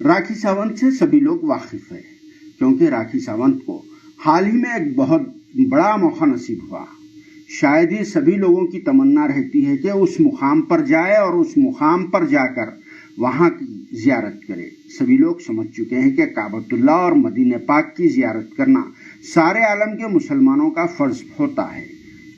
राखी सावंत से सभी लोग वाकिफ है, क्योंकि राखी सावंत को हाल ही में एक बहुत बड़ा मौका नसीब हुआ। शायद ही सभी लोगों की तमन्ना रहती है कि उस मुकाम पर जाए और उस मुकाम पर जाकर वहां की जियारत करे। सभी लोग समझ चुके हैं कि काबतुल्लाह और मदीने पाक की जियारत करना सारे आलम के मुसलमानों का फर्ज होता है।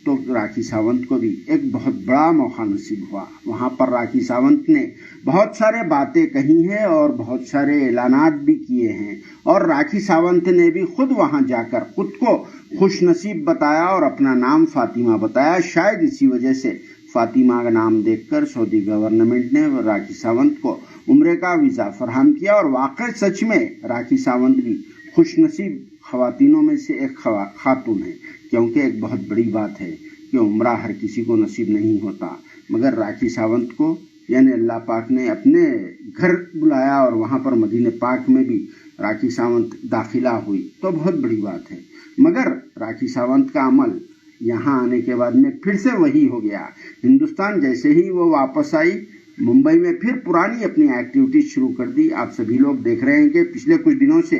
तो राखी सावंत को भी एक बहुत बड़ा मौका नसीब हुआ। वहां पर राखी सावंत ने बहुत सारे बातें कही हैं और बहुत सारे ऐलानात भी किए हैं, और राखी सावंत ने भी खुद वहां जाकर खुद को खुश नसीब बताया और अपना नाम फातिमा बताया। शायद इसी वजह से फातिमा का नाम देखकर सऊदी गवर्नमेंट ने राखी सावंत को उम्रे का वीजा फराहम किया, और वाकई सच में राखी सावंत भी खुश नसीब खवातीनों में से एक खातून है, क्योंकि एक बहुत बड़ी बात है कि उम्रा हर किसी को नसीब नहीं होता, मगर राखी सावंत को यानी अल्लाह पाक ने अपने घर बुलाया और वहां पर मदीने पाक में भी राखी सावंत दाखिला हुई, तो बहुत बड़ी बात है। मगर राखी सावंत का अमल यहाँ आने के बाद में फिर से वही हो गया। हिंदुस्तान जैसे ही वो वापस आई, मुंबई में फिर पुरानी अपनी एक्टिविटीज शुरू कर दी। आप सभी लोग देख रहे हैं कि पिछले कुछ दिनों से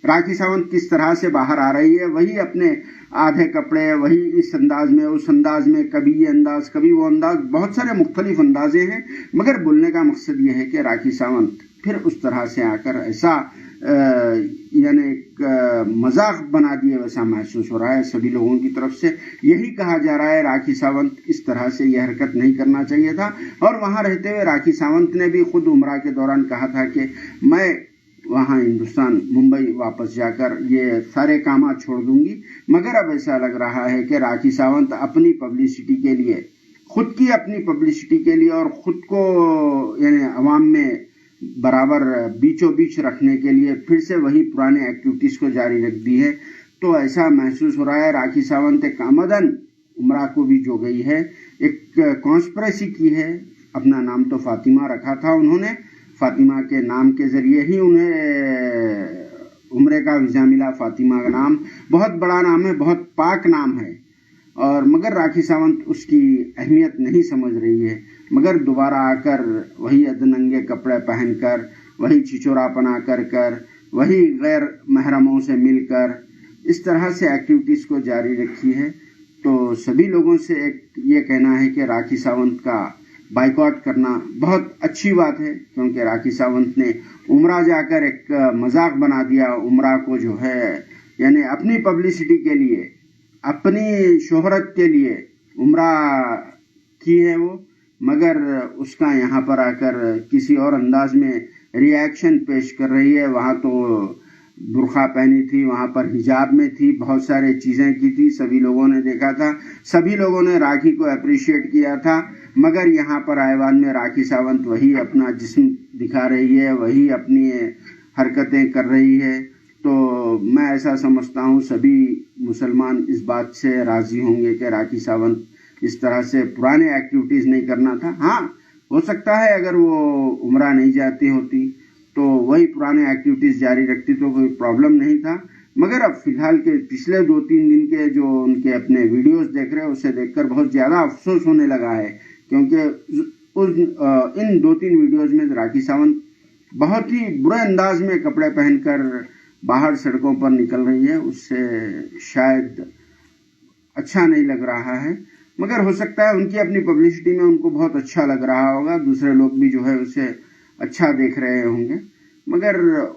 राखी सावंत किस तरह से बाहर आ रही है। वही अपने आधे कपड़े, वही इस अंदाज में, उस अंदाज में, कभी ये अंदाज, कभी वो अंदाज, बहुत सारे मुख्तलिफ अंदाजे हैं। मगर बोलने का मकसद ये है कि राखी सावंत फिर उस तरह से आकर ऐसा यानी एक मजाक बना दिए वैसा महसूस हो रहा है सभी लोगों की तरफ से। यही कहा जा रहा है राखी सावंत इस तरह से यह हरकत नहीं करना चाहिए था। और वहां रहते हुए राखी सावंत ने भी खुद उम्रा के दौरान कहा था कि मैं वहां हिंदुस्तान मुंबई वापस जाकर ये सारे काम छोड़ दूंगी। मगर अब ऐसा लग रहा है कि राखी सावंत अपनी पब्लिसिटी के लिए, खुद की अपनी पब्लिसिटी के लिए और खुद को यानी अवाम में बराबर बीचों बीच रखने के लिए फिर से वही पुराने एक्टिविटीज को जारी रख दी है। तो ऐसा महसूस हो रहा है राखी सावंत एक आमदन उम्रा को भी जो गई है, एक कॉन्स्पिरेसी की है। अपना नाम तो फातिमा रखा था उन्होंने, फातिमा के नाम के जरिए ही उन्हें उम्रे का वीजा मिला। फातिमा का नाम बहुत बड़ा नाम है, बहुत पाक नाम है, और मगर राखी सावंत उसकी अहमियत नहीं समझ रही है। मगर दोबारा आकर वही अधनंगे कपड़े पहनकर, वही छिचोरापना कर कर, वही गैर महरमों से मिलकर इस तरह से एक्टिविटीज को जारी रखी है। तो सभी लोगों से एक ये कहना है कि राखी सावंत का बाइकआउट करना बहुत अच्छी बात है, क्योंकि राखी सावंत ने उम्रा जाकर एक मजाक बना दिया। उम्रा को जो है यानी अपनी पब्लिसिटी के लिए, अपनी शोहरत के लिए उम्रा की है वो, मगर उसका यहाँ पर आकर किसी और अंदाज में रिएक्शन पेश कर रही है। वहाँ तो बुर्खा पहनी थी, वहाँ पर हिजाब में थी, बहुत सारे चीजें की थी, सभी लोगों ने देखा था, सभी लोगों ने राखी को अप्रिशिएट किया था। मगर यहाँ पर आए बाद में राखी सावंत वही अपना जिस्म दिखा रही है, वही अपनी हरकतें कर रही है। तो मैं ऐसा समझता हूँ सभी मुसलमान इस बात से राजी होंगे कि राखी सावंत इस तरह से पुराने एक्टिविटीज नहीं करना था। हाँ, हो सकता है अगर वो उम्रा नहीं जाती होती तो वही पुराने एक्टिविटीज जारी रखती तो कोई प्रॉब्लम नहीं था। मगर अब फिलहाल के पिछले 2-3 दिन के जो उनके अपने वीडियोस देख रहे हैं, उससे देखकर बहुत ज्यादा अफसोस होने लगा है, क्योंकि इन 2-3 वीडियोज में राखी सावंत बहुत ही बुरे अंदाज में कपड़े पहनकर बाहर सड़कों पर निकल रही है। उससे शायद अच्छा नहीं लग रहा है, मगर हो सकता है उनकी अपनी पब्लिसिटी में उनको बहुत अच्छा लग रहा होगा, दूसरे लोग भी जो है उसे अच्छा देख रहे होंगे। मगर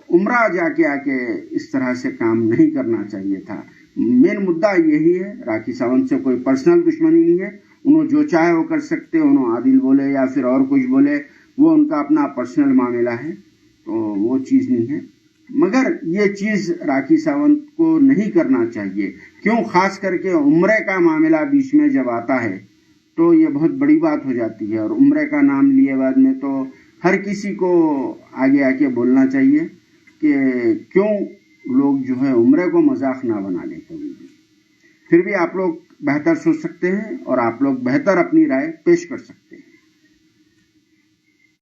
उम्रा जाके आके इस तरह से काम नहीं करना चाहिए था। मेन मुद्दा यही है, राखी सावंत से कोई पर्सनल दुश्मनी नहीं है, उन्होंने जो चाहे वो कर सकते, उन्होंने आदिल बोले या फिर और कुछ बोले, वो उनका अपना पर्सनल मामला है, तो वो चीज नहीं है। मगर ये चीज राखी सावंत को नहीं करना चाहिए। क्यों? खास करके उम्रे का मामला बीच में जब आता है तो ये बहुत बड़ी बात हो जाती है, और उम्रे का नाम लिए बाद में तो हर किसी को आगे आके बोलना चाहिए कि क्यों लोग जो है उम्रे को मजाक ना बना ले कभी भी। फिर भी आप लोग बेहतर सोच सकते हैं और आप लोग बेहतर अपनी राय पेश कर सकते हैं।